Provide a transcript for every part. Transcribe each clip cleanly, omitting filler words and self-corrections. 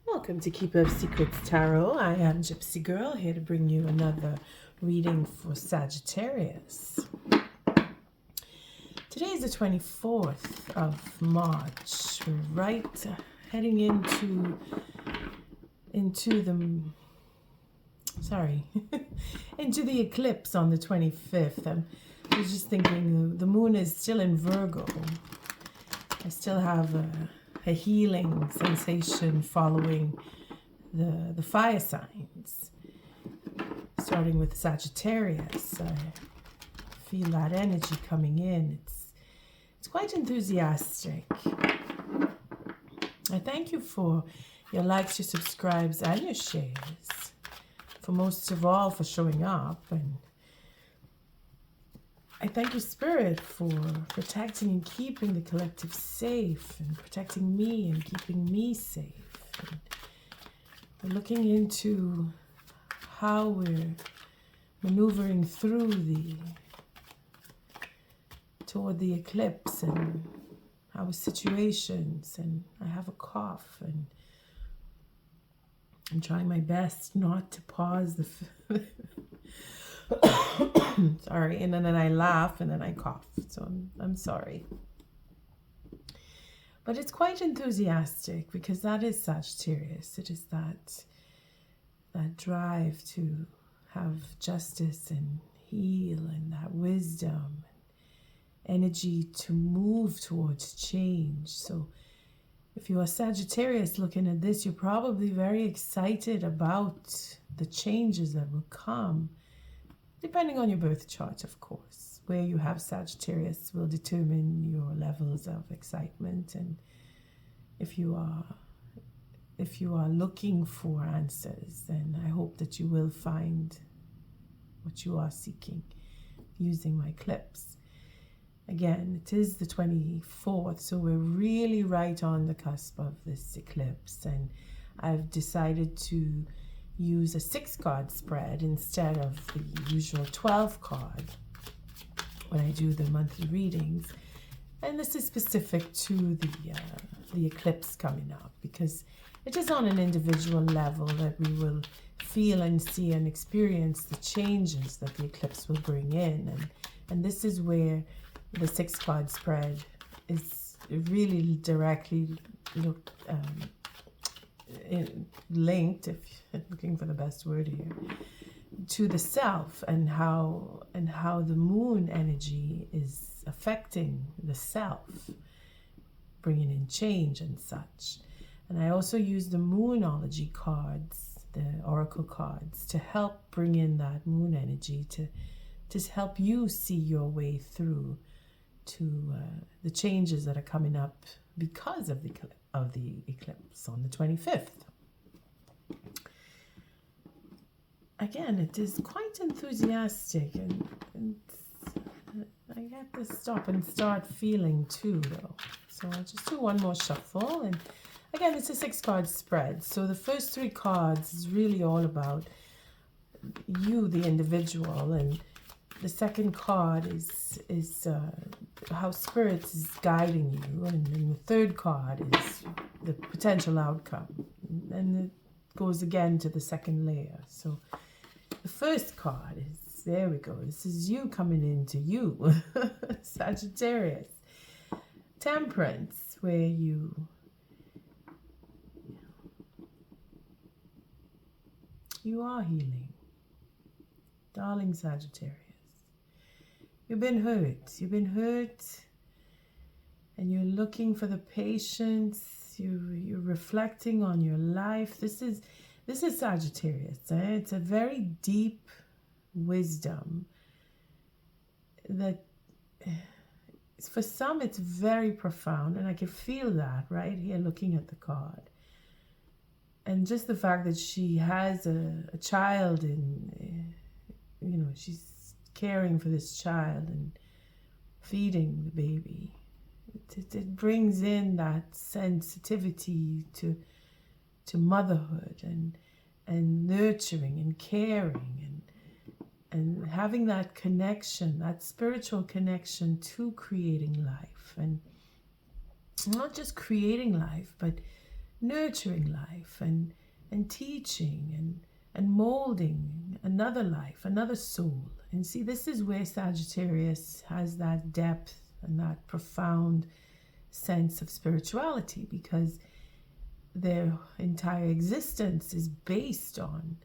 Welcome to Keeper of Secrets Tarot. I am Gypsy Girl, here to bring you another reading for Sagittarius. Today is the 24th of March. We're right heading into the into the eclipse on the 25th. I was just thinking the moon is still in Virgo. I still have a healing sensation following the fire signs, starting with Sagittarius. I feel that energy coming in. It's quite enthusiastic. I thank you for your likes, your subscribes, and your shares. For most of all, for showing up. And I thank you, Spirit, for protecting and keeping the collective safe, and protecting me and keeping me safe. And we're looking into how we're maneuvering through toward the eclipse and our situations. And I have a cough, and I'm trying my best not to pause the sorry, and then I laugh and then I cough, so I'm sorry. But it's quite enthusiastic because that is Sagittarius. It is that drive to have justice and heal, and that wisdom and energy to move towards change. So if you are Sagittarius looking at this, you're probably very excited about the changes that will come. Depending on your birth chart, of course. Where you have Sagittarius will determine your levels of excitement, and if you are looking for answers, then I hope that you will find what you are seeking using my eclipse. Again, it is the 24th, so we're really right on the cusp of this eclipse, and I've decided to use a 6-card spread instead of the usual 12 card when I do the monthly readings. And this is specific to the eclipse coming up, because it is on an individual level that we will feel and see and experience the changes that the eclipse will bring in. And this is where the 6-card spread is really directly linked, if you're looking for the best word here, to the self, and how the moon energy is affecting the self, bringing in change and such. And I also use the Moonology cards, the oracle cards, to help bring in that moon energy, to help you see your way through to the changes that are coming up because of the eclipse on the 25th. Again, it is quite enthusiastic, and I get to stop and start feeling too, though. So I'll just do one more shuffle. And again, it's a 6-card spread. So the first 3 cards is really all about you, the individual, and the second card is how Spirit is guiding you, and then the third card is the potential outcome, and it goes again to the second layer. So the first card is, there we go, this is you coming into you, Sagittarius. Temperance, where you are healing. Darling Sagittarius. You've been hurt, and you're looking for the patience. You're reflecting on your life. This is Sagittarius. It's a very deep wisdom that, for some, it's very profound, and I can feel that right here looking at the card. And just the fact that she has a child, and she's caring for this child and feeding the baby. It brings in that sensitivity to motherhood and nurturing and caring and having that connection, that spiritual connection to creating life. And not just creating life, but nurturing life and teaching and molding another life, another soul. And see, this is where Sagittarius has that depth and that profound sense of spirituality, because their entire existence is based on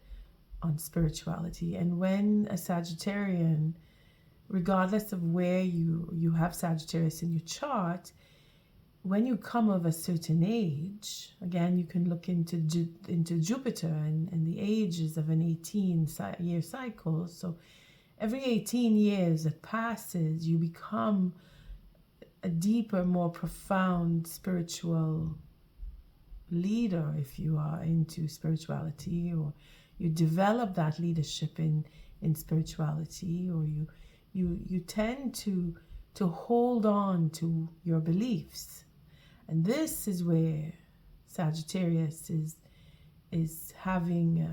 spirituality. And when a Sagittarian, regardless of where you have Sagittarius in your chart, when you come of a certain age, again, you can look into Jupiter and the ages of an 18-year cycle. So every 18 years that passes, you become a deeper, more profound spiritual leader, if you are into spirituality, or you develop that leadership in spirituality, or you tend to hold on to your beliefs. And this is where Sagittarius is having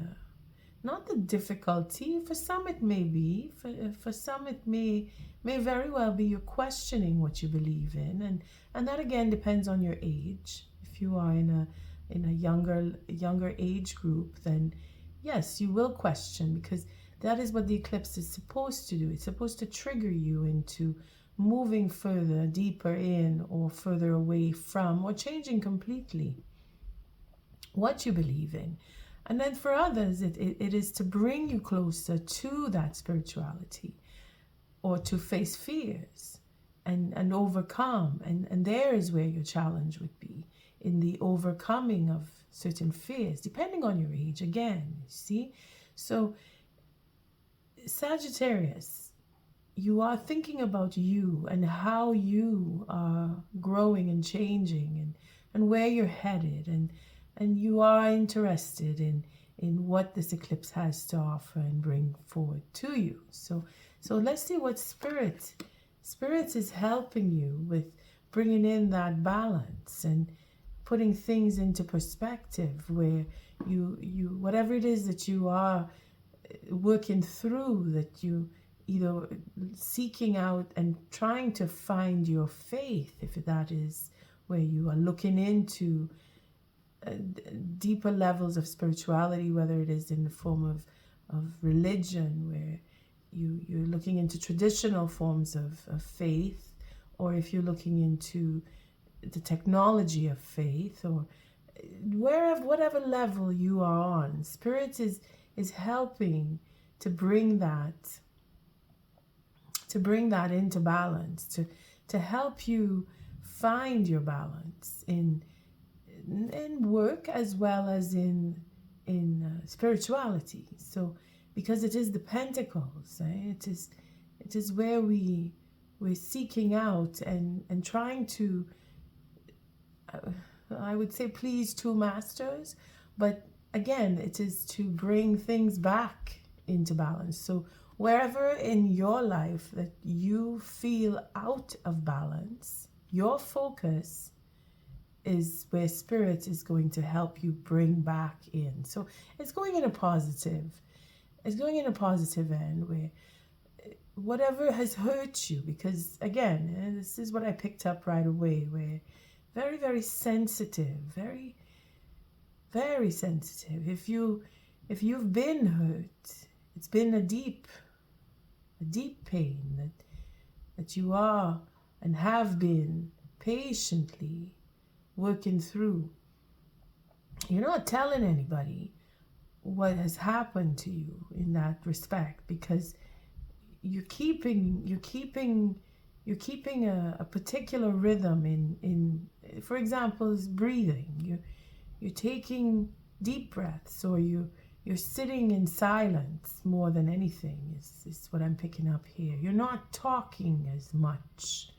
not the difficulty. For some it may be, for some it may very well be you're questioning what you believe in, and that again depends on your age. If you are in a younger age group, then yes, you will question, because that is what the eclipse is supposed to do. It's supposed to trigger you into moving further, deeper in, or further away from, or changing completely what you believe in. And then for others, it is to bring you closer to that spirituality, or to face fears and overcome. And there is where your challenge would be, in the overcoming of certain fears, depending on your age, again, you see. So Sagittarius, you are thinking about you and how you are growing and changing, and where you're headed, and you are interested in what this eclipse has to offer and bring forward to you. So let's see what Spirit is helping you with, bringing in that balance and putting things into perspective, where you whatever it is that you are working through, that you either seeking out and trying to find your faith, if that is where you are looking into deeper levels of spirituality, whether it is in the form of religion, where you're looking into traditional forms of faith, or if you're looking into the technology of faith, or whatever level you are on, Spirit is helping to bring that into balance, to help you find your balance in work as well as in spirituality. So because it is the Pentacles, it is where we're seeking out and trying to, I would say, please two masters, but again, it is to bring things back into balance. So wherever in your life that you feel out of balance, your focus is where Spirit is going to help you bring back in. So it's going in a positive end, where whatever has hurt you, because again, this is what I picked up right away, where very, very sensitive, very, very sensitive. If you've been hurt, it's been a deep pain that you are and have been patiently working through. You're not telling anybody what has happened to you in that respect, because you're keeping a particular rhythm in for example, is breathing. You're taking deep breaths, or you're sitting in silence more than anything, is what I'm picking up here. You're not talking as much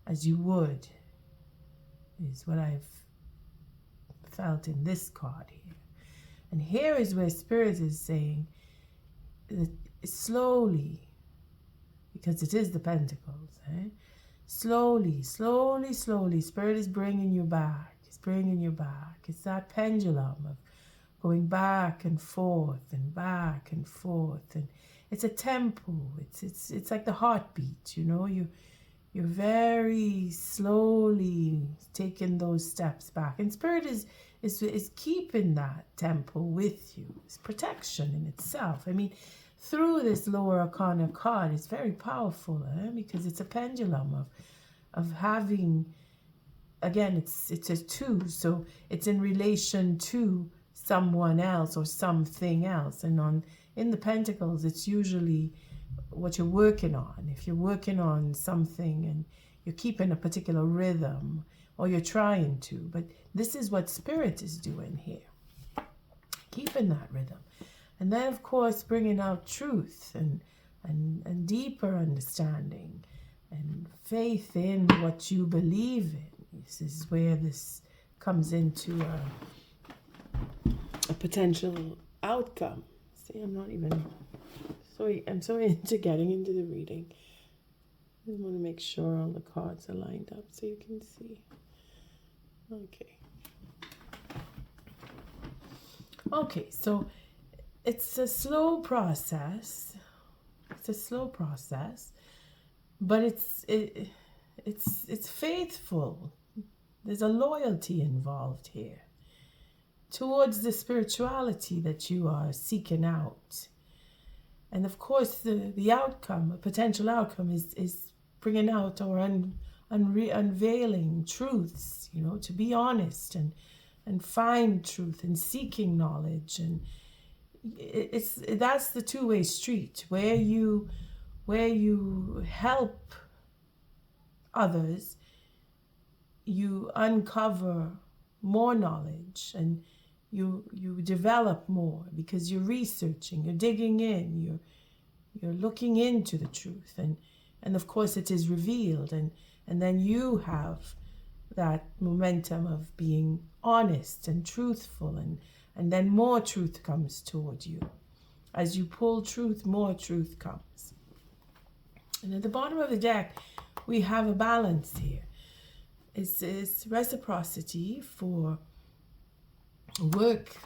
as you would, is what I've felt in this card here. And here is where Spirit is saying that slowly, because it is the Pentacles, slowly, Spirit is bringing you back. It's bringing you back. It's that pendulum of going back and forth and back and forth, and it's a tempo. It's like the heartbeat, You're very slowly taking those steps back, and Spirit is is keeping that temple with you. It's protection in itself. I mean, through this lower arcana card, it's very powerful, because it's a pendulum of having, again, it's a two, so it's in relation to someone else or something else. And in the pentacles, it's usually what you're working on. If you're working on something and you're keeping a particular rhythm, or you're trying to, but this is what Spirit is doing here, keeping that rhythm. And then, of course, bringing out truth and deeper understanding and faith in what you believe in. This is where this comes into a potential outcome. See, I'm so into getting into the reading. I just want to make sure all the cards are lined up so you can see. Okay, so it's a slow process. But it's faithful. There's a loyalty involved here towards the spirituality that you are seeking out. And of course, the outcome, a potential outcome, is bringing out or unveiling truths, to be honest and find truth and seeking knowledge. And that's the two-way street where you help others, you uncover more knowledge and you develop more because you're researching, you're digging in, you're looking into the truth, and of course it is revealed, and then you have that momentum of being honest and truthful, and then more truth comes toward you. As you pull truth, more truth comes. And at the bottom of the deck, we have a balance here. It's reciprocity for work.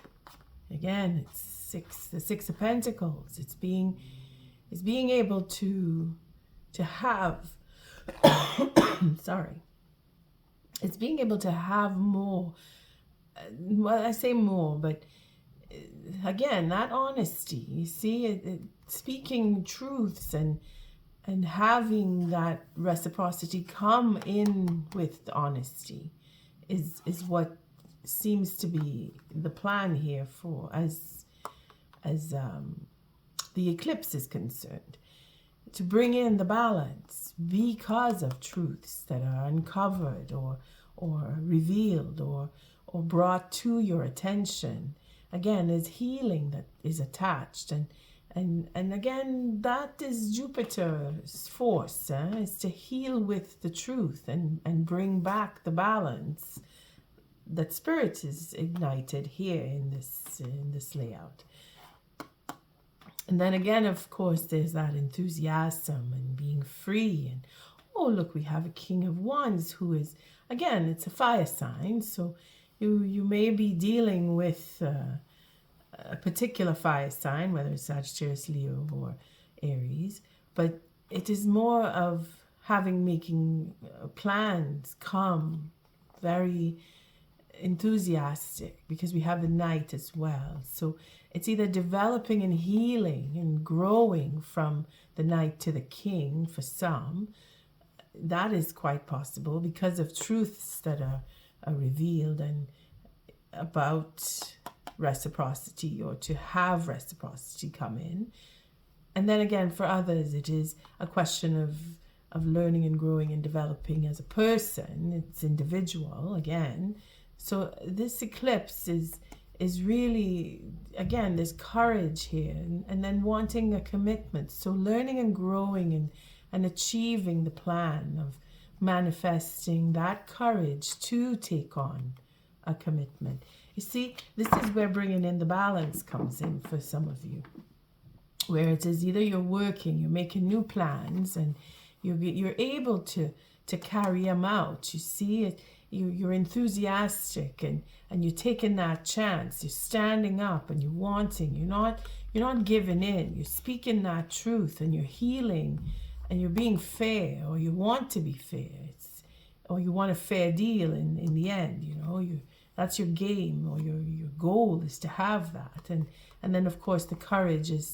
Again, it's the Six of Pentacles. It's being able to have sorry. It's being able to have more. Well, I say more, but again, that honesty. You see, speaking truths and having that reciprocity come in with honesty is what seems to be the plan here for as the eclipse is concerned, to bring in the balance because of truths that are uncovered or revealed or brought to your attention. Again, there's healing that is attached, and again, that is Jupiter's force, is to heal with the truth and bring back the balance that Spirit is ignited here in this layout. And then again, of course, there's that enthusiasm and being free. And oh, look, we have a King of Wands who is, again, it's a fire sign. So you may be dealing with a particular fire sign, whether it's Sagittarius, Leo, or Aries. But it is more of making plans come very enthusiastic, because we have the Knight as well. So it's either developing and healing and growing from the Knight to the King for some. That is quite possible because of truths that are revealed and about reciprocity, or to have reciprocity come in. And then again, for others, it is a question of learning and growing and developing as a person. It's individual again. So this eclipse is really, again, there's courage here, and then wanting a commitment. So learning and growing and achieving the plan of manifesting that courage to take on a commitment. You see, this is where bringing in the balance comes in for some of you, where it is either you're working, you're making new plans, and you're able to carry them out. You see it. You're enthusiastic and you're taking that chance. You're standing up and you're wanting. You're not giving in. You're speaking that truth and you're healing and you're being fair, or you want to be fair. Or you want a fair deal in the end. that's your game, or your goal is to have that. And then of course the courage is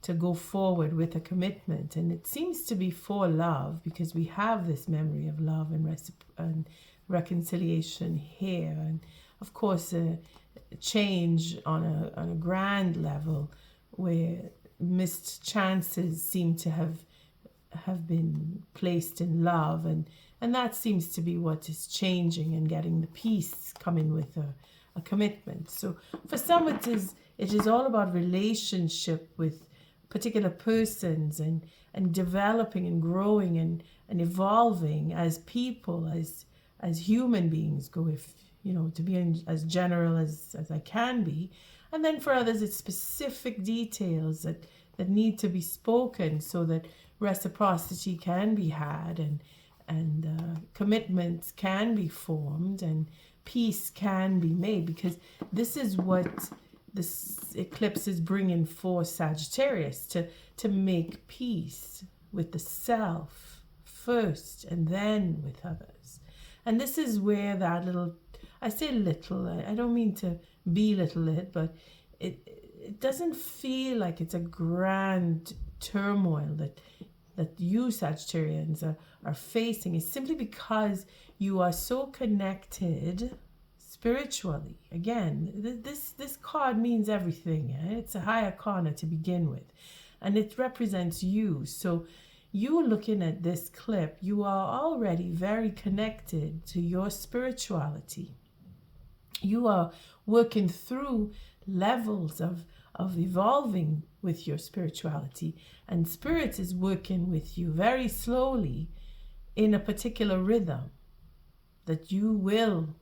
to go forward with a commitment. And it seems to be for love, because we have this memory of love and reconciliation here. And of course a change on a grand level, where missed chances seem to have been placed in love, and that seems to be what is changing and getting the peace coming with a commitment. So for some it is all about relationship with particular persons, and developing and growing and evolving as people, as human beings go, if to be as general as I can be. And then for others it's specific details that need to be spoken, so that reciprocity can be had, and commitments can be formed, and peace can be made, because this is what this eclipse is bringing for Sagittarius, to make peace with the self first, and then with others. And this is where that little, I say little, I don't mean to belittle it, but it doesn't feel like it's a grand turmoil that you Sagittarians are facing. Is simply because you are so connected spiritually. Again, this card means everything. It's a high arcana to begin with, and it represents you. So you looking at this clip, you are already very connected to your spirituality. You are working through levels of evolving with your spirituality, and spirit is working with you very slowly in a particular rhythm, that you will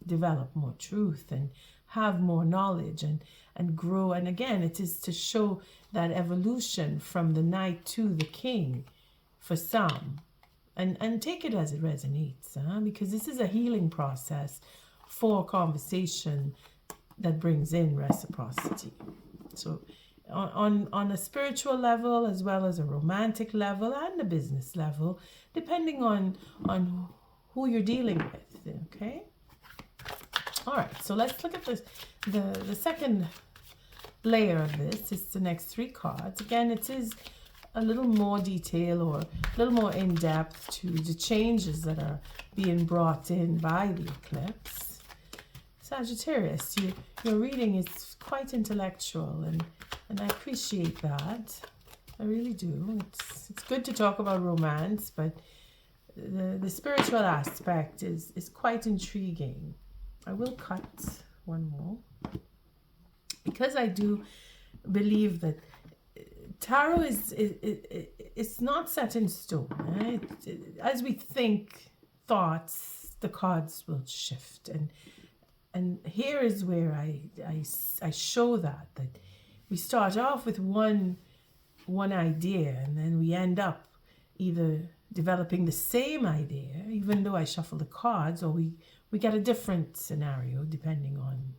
develop more truth and have more knowledge and grow. And again, it is to show that evolution from the Knight to the King for some, and take it as it resonates, because this is a healing process for conversation that brings in reciprocity. So on a spiritual level, as well as a romantic level and a business level, depending on who you're dealing with. Okay. All right. So let's look at the second layer of this. It's the next three cards. Again, it is a little more detail, or a little more in depth to the changes that are being brought in by the eclipse. Sagittarius, your reading is quite intellectual, and I appreciate that. I really do. It's good to talk about romance, but the spiritual aspect is quite intriguing. I will cut one more, because I do believe that tarot it's not set in stone. Right? As we think thoughts, the cards will shift, and here is where I show that we start off with one idea, and then we end up either developing the same idea, even though I shuffle the cards, or we get a different scenario depending on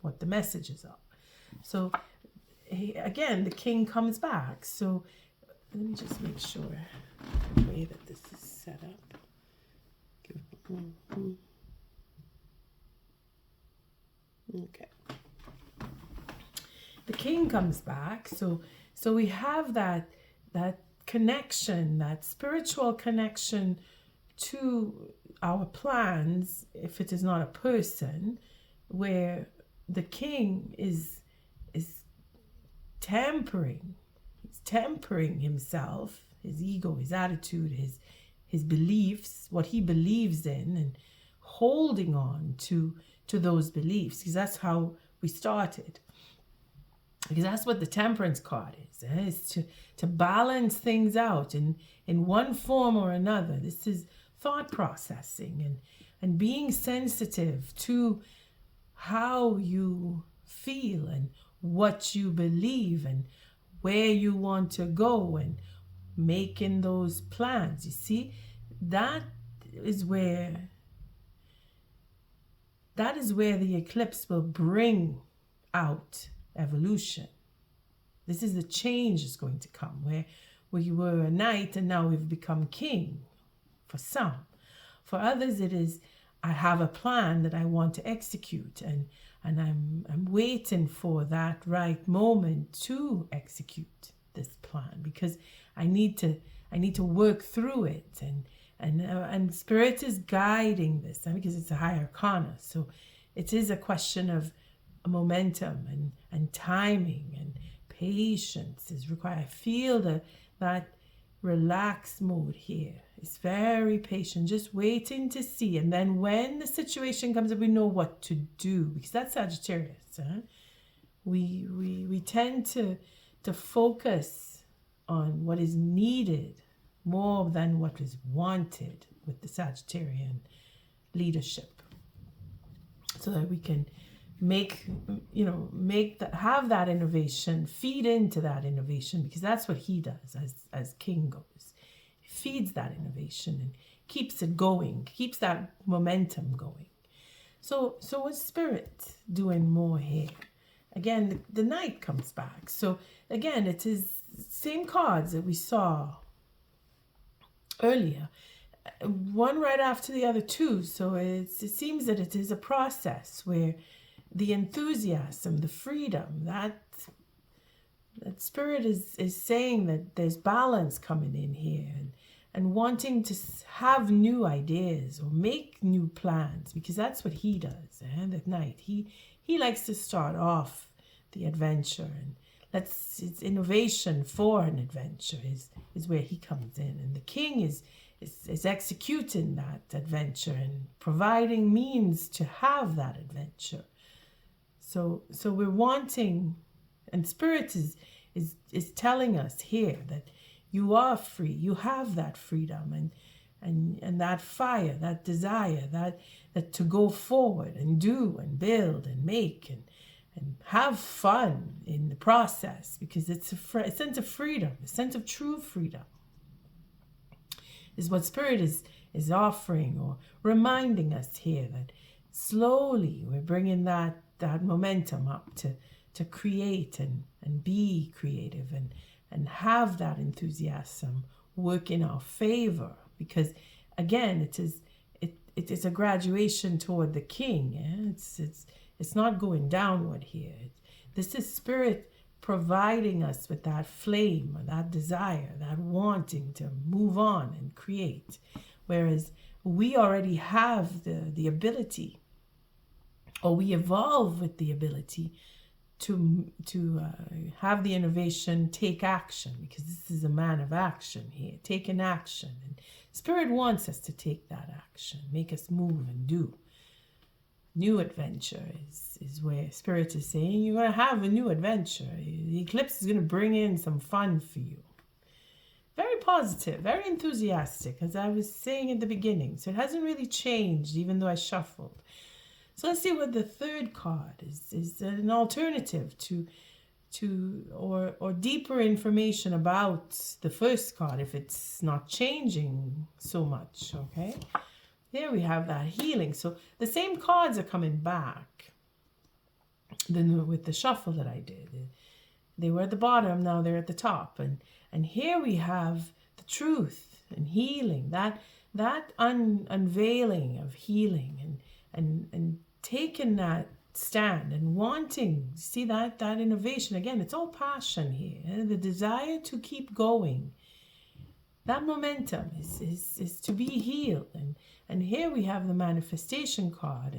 what the messages are. So again, the King comes back. So let me just make sure the way that this is set up. Okay. The King comes back. So we have that connection, that spiritual connection to our plans, if it is not a person, where the King is tempering. He's tempering himself, his ego, his attitude, his beliefs, what he believes in, and holding on to those beliefs, because that's how we started. Because that's what the Temperance card is. It's to balance things out in one form or another. This is thought processing and being sensitive to how you feel and what you believe and where you want to go, and making those plans. You see, that is where the eclipse will bring out evolution. This is the change that's going to come, where you were a knight and now we've become king for some. For others, it is I have a plan that I want to execute, and I'm waiting for that right moment to execute this plan, because I need to work through it, and Spirit is guiding this, because it's a high arcana, so it is a question of momentum and timing, and patience is required. I feel that relaxed mode here. It's very patient, just waiting to see. And then when the situation comes up, we know what to do, because that's Sagittarius. We tend to focus on what is needed more than what is wanted with the Sagittarian leadership, so that we can have that innovation, feed into that innovation, because that's what he does as king goes. He feeds that innovation and keeps it going, keeps that momentum going. So what's Spirit doing more here? Again, the Knight comes back. So again, it is same cards that we saw earlier, one right after the other two. So it seems that it is a process where the enthusiasm, the freedom, that Spirit is saying that there's balance coming in here, and wanting to have new ideas or make new plans, because that's what he does. The Knight, he likes to start off the adventure, and it's innovation for an adventure is where he comes in, and the King is executing that adventure and providing means to have that adventure. So we're wanting, and Spirit is telling us here that you are free. You have that freedom and that fire, that desire, that to go forward and do and build and make and have fun in the process, because it's a sense of freedom, a sense of true freedom is what Spirit is offering or reminding us here, that slowly we're bringing that momentum up to create and be creative and have that enthusiasm work in our favor, because again it is a graduation toward the King. It's not going downward here. This is Spirit providing us with that flame, that desire, that wanting to move on and create, whereas we already have the ability, or we evolve with the ability to have the innovation take action, because this is a man of action here, taking action. And Spirit wants us to take that action, make us move and do. New adventure is where Spirit is saying you're going to have a new adventure. The eclipse is going to bring in some fun for you. Very positive, very enthusiastic, as I was saying at the beginning. So it hasn't really changed, even though I shuffled. So let's see what the third card is an alternative or deeper information about the first card, if it's not changing so much. Okay, there we have that healing. So the same cards are coming back then with the shuffle that I did. They were at the bottom, now they're at the top, and here we have the truth and healing, that unveiling of healing and taking that stand and wanting, see that innovation. Again, it's all passion here, the desire to keep going. That momentum is to be healed, and here we have the manifestation card,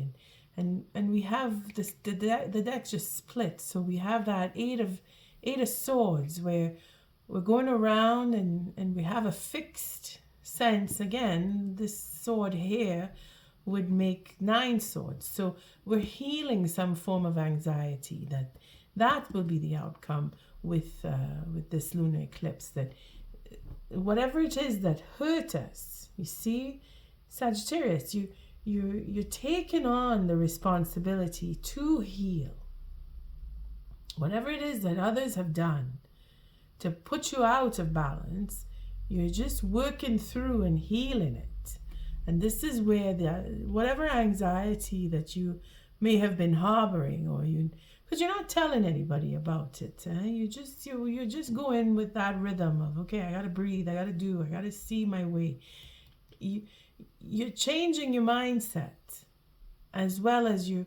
and we have this, the deck just split. So we have that eight of swords, where we're going around and we have a fixed sense. Again, this sword here would make 9 swords. So we're healing some form of anxiety. That will be the outcome with this lunar eclipse, that whatever it is that hurt us, you see, Sagittarius, you're taking on the responsibility to heal. Whatever it is that others have done to put you out of balance, you're just working through and healing it. And this is where whatever anxiety that you may have been harboring, because you're not telling anybody about it. You're just going with that rhythm of, okay, I got to breathe, I got to do, I got to see my way. you're changing your mindset, as well as you're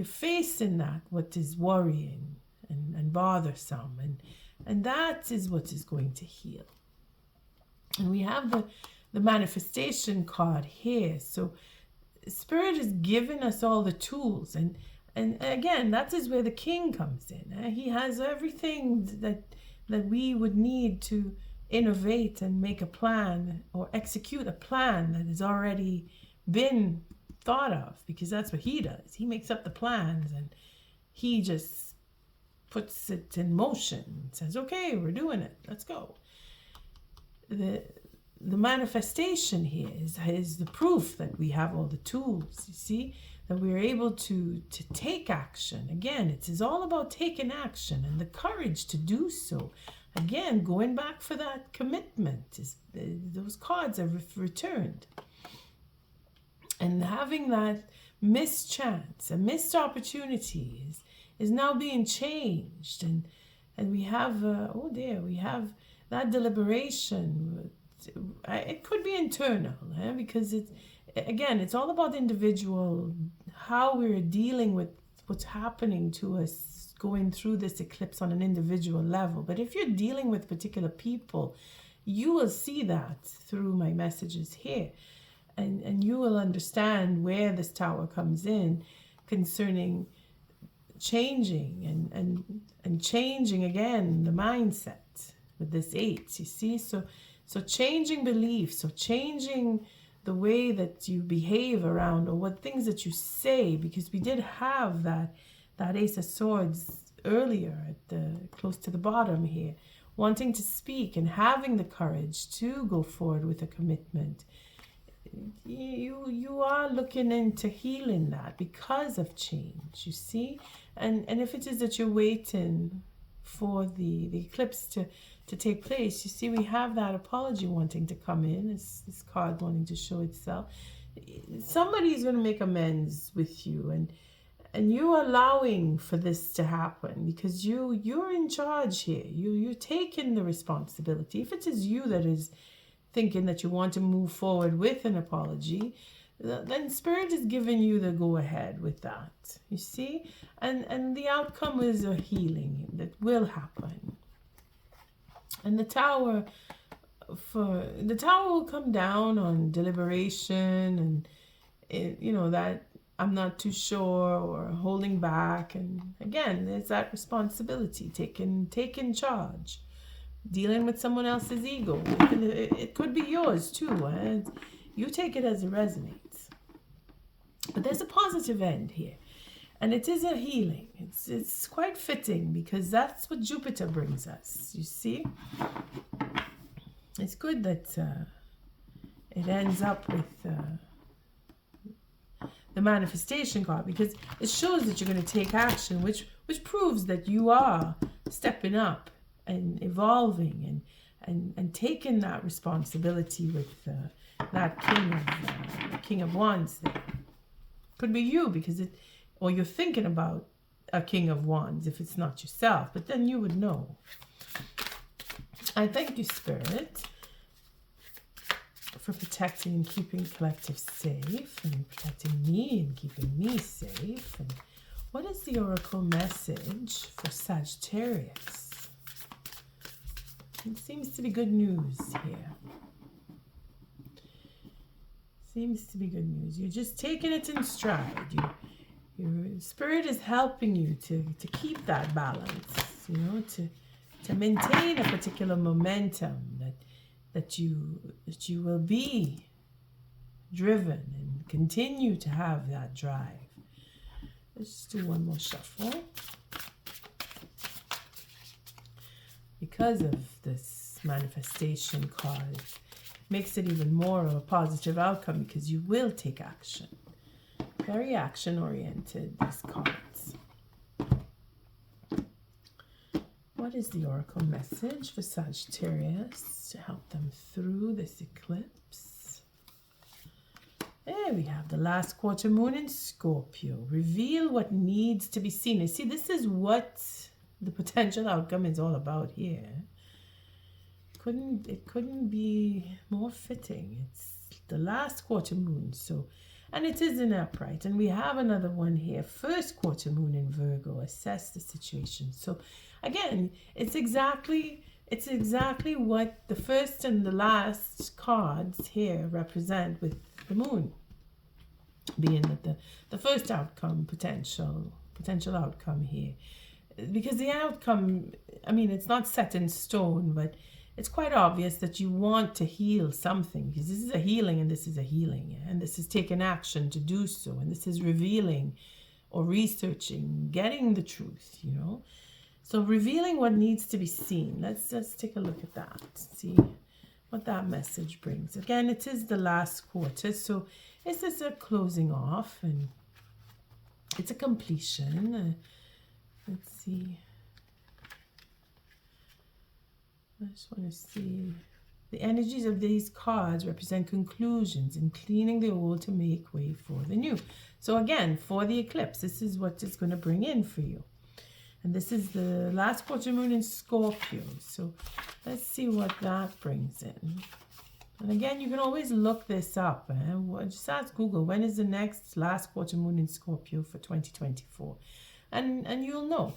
facing that what is worrying and bothersome, and that is what is going to heal. And we have the manifestation card here. So Spirit is giving us all the tools, and again, that is where the king comes in. He has everything that we would need to innovate and make a plan or execute a plan that has already been thought of, because that's what he does. He makes up the plans and he just puts it in motion, says, okay, we're doing it, let's go. The manifestation here is the proof that we have all the tools, you see, that we're able to take action. Again, it is all about taking action and the courage to do so. Again, going back for that commitment, those cards are returned. And having that missed chance, a missed opportunity is now being changed. And we have, we have that deliberation. It could be internal, because it's all about individual, how we're dealing with what's happening to us going through this eclipse on an individual level. But if you're dealing with particular people, you will see that through my messages here. And you will understand where this tower comes in concerning changing and changing again the mindset with this 8, you see. So changing beliefs, so changing the way that you behave around, or what things that you say, because we did have that Ace of Swords earlier at the close to the bottom here, wanting to speak and having the courage to go forward with a commitment. You are looking into healing that because of change, you see. And if it is that you're waiting for the eclipse to take place, you see, we have that apology wanting to come in, this card wanting to show itself. Somebody is going to make amends with you, and you're allowing for this to happen because you're in charge here. You're taking the responsibility. If it is you that is thinking that you want to move forward with an apology, then Spirit is giving you the go ahead with that, you see. And the outcome is a healing that will happen. And the tower will come down on deliberation and that I'm not too sure, or holding back. And again, there's that responsibility, taking charge, dealing with someone else's ego. It could be yours too, and you take it as it resonates. But there's a positive end here, and it is a healing. It's quite fitting, because that's what Jupiter brings us, you see. It's good that it ends up with the manifestation card, because it shows that you're going to take action, which proves that you are stepping up and evolving and taking that responsibility with that King of Wands there. Could be you, because or you're thinking about a King of Wands if it's not yourself, but then you would know. I thank you, Spirit, for protecting and keeping collective safe, and protecting me and keeping me safe. And what is the oracle message for Sagittarius? It seems to be good news here. Seems to be good news. You're just taking it in stride. Your Spirit is helping you to keep that balance, to maintain a particular momentum that you will be driven and continue to have that drive. Let's do one more shuffle. Because of this manifestation card, makes it even more of a positive outcome, because you will take action. Very action oriented, these cards. What is the oracle message for Sagittarius to help them through this eclipse? There we have the last quarter moon in Scorpio. Reveal what needs to be seen. You see, this is what the potential outcome is all about here. It couldn't be more fitting. It's the last quarter moon. So, and it is an upright, and we have another one here, first quarter moon in Virgo. Assess the situation. So again, it's exactly what the first and the last cards here represent, with the moon being that the first outcome, potential outcome here. Because the outcome, I mean, it's not set in stone, but it's quite obvious that you want to heal something, because this is a healing and this is a healing, and this is taking action to do so, and this is revealing or researching, getting the truth, you know. So revealing what needs to be seen. Let's take a look at that, see what that message brings. Again, it is the last quarter, so this is a closing off, and it's a completion. Let's see. I just want to see. The energies of these cards represent conclusions and cleaning the old to make way for the new. So again, for the eclipse, this is what it's going to bring in for you. And this is the last quarter moon in Scorpio. So let's see what that brings in. And again, you can always look this up. Just ask Google, when is the next last quarter moon in Scorpio for 2024? And you'll know.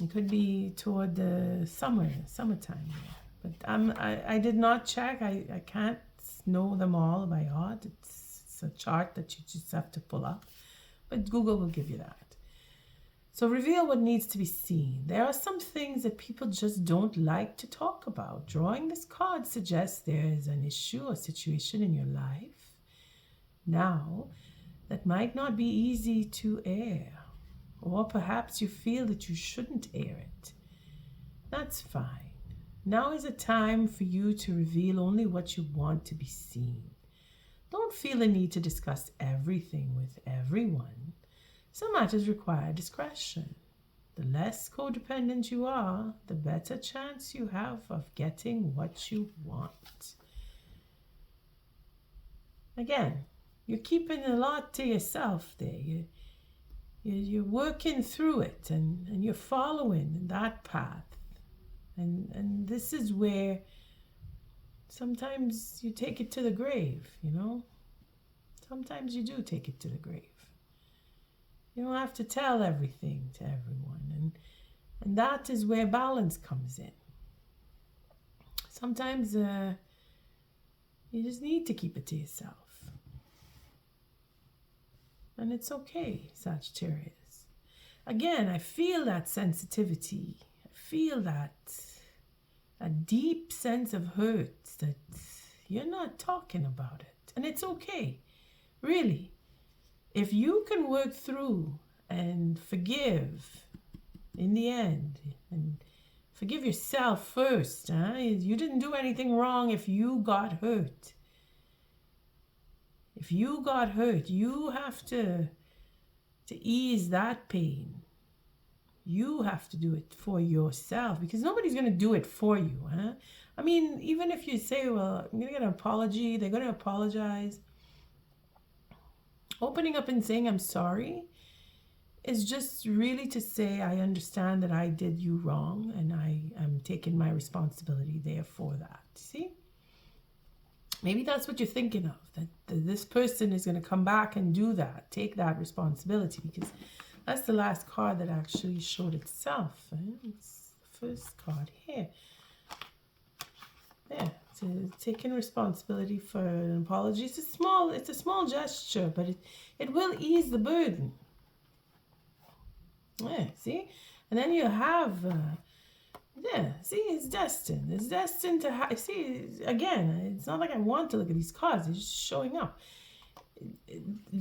It could be toward the summertime. Yeah. But I did not check. I can't know them all by heart. It's a chart that you just have to pull up. But Google will give you that. So reveal what needs to be seen. There are some things that people just don't like to talk about. Drawing this card suggests there is an issue or situation in your life now that might not be easy to air. Or perhaps you feel that you shouldn't air it. That's fine. Now is a time for you to reveal only what you want to be seen. Don't feel the need to discuss everything with everyone. Some matters require discretion. The less codependent you are, the better chance you have of getting what you want. Again, you're keeping a lot to yourself there. You're working through it, and you're following that path. And this is where sometimes you take it to the grave, you know? Sometimes you do take it to the grave. You don't have to tell everything to everyone. And that is where balance comes in. Sometimes you just need to keep it to yourself. And it's okay, Sagittarius. Again, I feel that sensitivity. I feel that a deep sense of hurt that you're not talking about it. And it's okay, really. If you can work through and forgive in the end, and forgive yourself first, you didn't do anything wrong if you got hurt. If you got hurt, you have to ease that pain. You have to do it for yourself, because nobody's going to do it for you. I mean, even if you say, well, I'm going to get an apology, they're going to apologize. Opening up and saying, I'm sorry, is just really to say, I understand that I did you wrong, and I am taking my responsibility there for that. See? Maybe that's what you're thinking of, that this person is going to come back and do that, take that responsibility, because that's the last card that actually showed itself. It's the first card here. There. Taking responsibility for an apology. It's a small gesture, but it will ease the burden. Yeah, see? And then you have, see, it's destined. It's destined to have, see, again, it's not like I want to look at these cards. They're just showing up.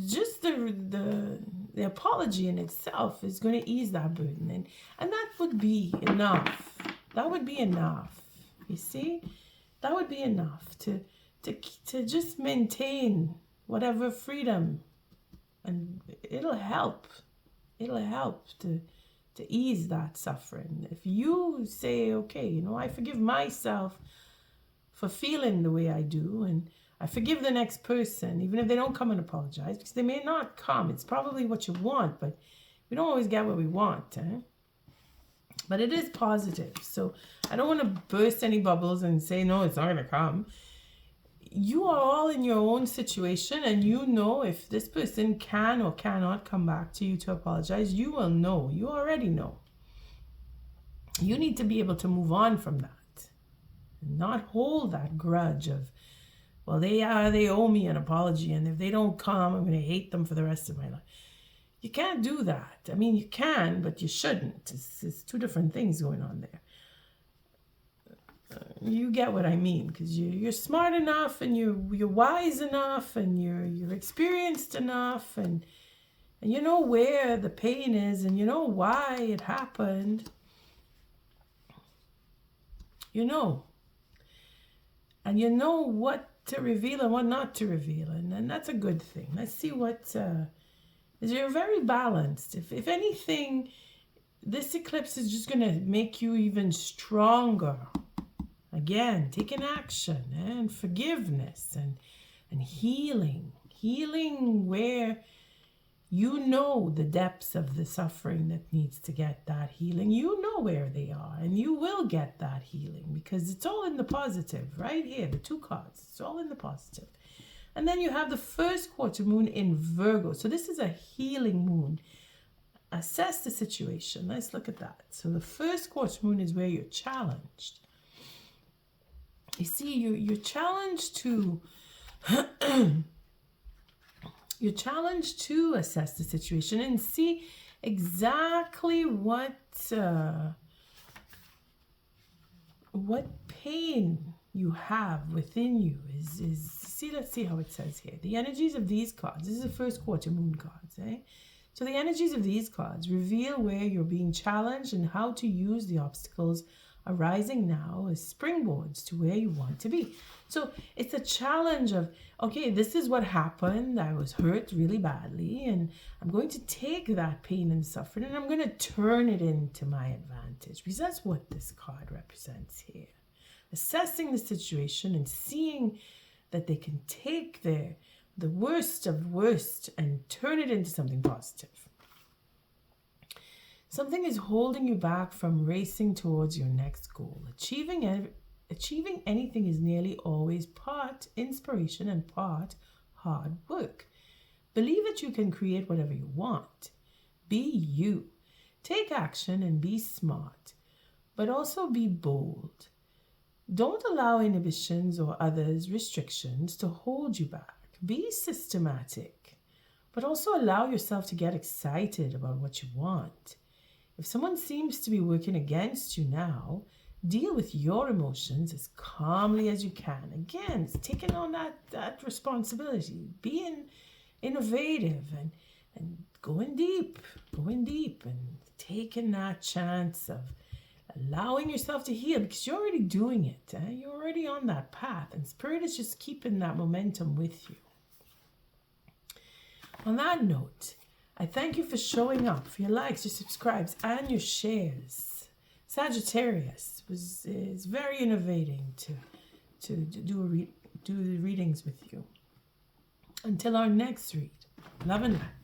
Just the apology in itself is going to ease that burden. And that would be enough. That would be enough. You see? That would be enough to just maintain whatever freedom, and it'll help. It'll help to ease that suffering. If you say, okay, you know, I forgive myself for feeling the way I do, and I forgive the next person, even if they don't come and apologize, because they may not come. It's probably what you want, but we don't always get what we want, But it is positive. So I don't want to burst any bubbles and say, no, it's not going to come. you are all in your own situation, and you know if this person can or cannot come back to you to apologize. You will know. You already know. You need to be able to move on from that and not hold that grudge of, well, they owe me an apology, and if they don't come, I'm going to hate them for the rest of my life. You can't do that. I mean, you can, but you shouldn't. It's two different things going on there. You get what I mean, because you're smart enough, and you're wise enough, and you're experienced enough, and you know where the pain is, and you know why it happened. You know. And you know what to reveal and what not to reveal, and that's a good thing. Let's see what is. You're very balanced. If anything, this eclipse is just going to make you even stronger. Again, taking action and forgiveness and healing where you know the depths of the suffering that needs to get that healing. You know where they are, and you will get that healing, because it's all in the positive right here. The two cards, it's all in the positive. And then you have the first quarter moon in Virgo. So this is a healing moon. Assess the situation. Let's look at that. So the first quarter moon is where you're challenged. You see, you're challenged to you're challenged to assess the situation and see exactly what pain you have within you is. See, let's see how it says here. The energies of these cards. This is the first quarter moon cards, eh? So the energies of these cards reveal where you're being challenged and how to use the obstacles arising now as springboards to where you want to be. So it's a challenge of, okay, this is what happened. I was hurt really badly, and I'm going to take that pain and suffering, and I'm going to turn it into my advantage, because that's what this card represents here. Assessing the situation and seeing that they can take the worst of worst and turn it into something positive. Something is holding you back from racing towards your next goal. Achieving anything is nearly always part inspiration and part hard work. Believe that you can create whatever you want. Be you. Take action and be smart, but also be bold. Don't allow inhibitions or others' restrictions to hold you back. Be systematic, but also allow yourself to get excited about what you want. If someone seems to be working against you now, deal with your emotions as calmly as you can. Again, it's taking on that responsibility, being innovative and going deep and taking that chance of allowing yourself to heal, because you're already doing it. You're already on that path, and Spirit is just keeping that momentum with you. On that note, I thank you for showing up, for your likes, your subscribes, and your shares. Sagittarius is very innovating to do the readings with you. Until our next read, love and light.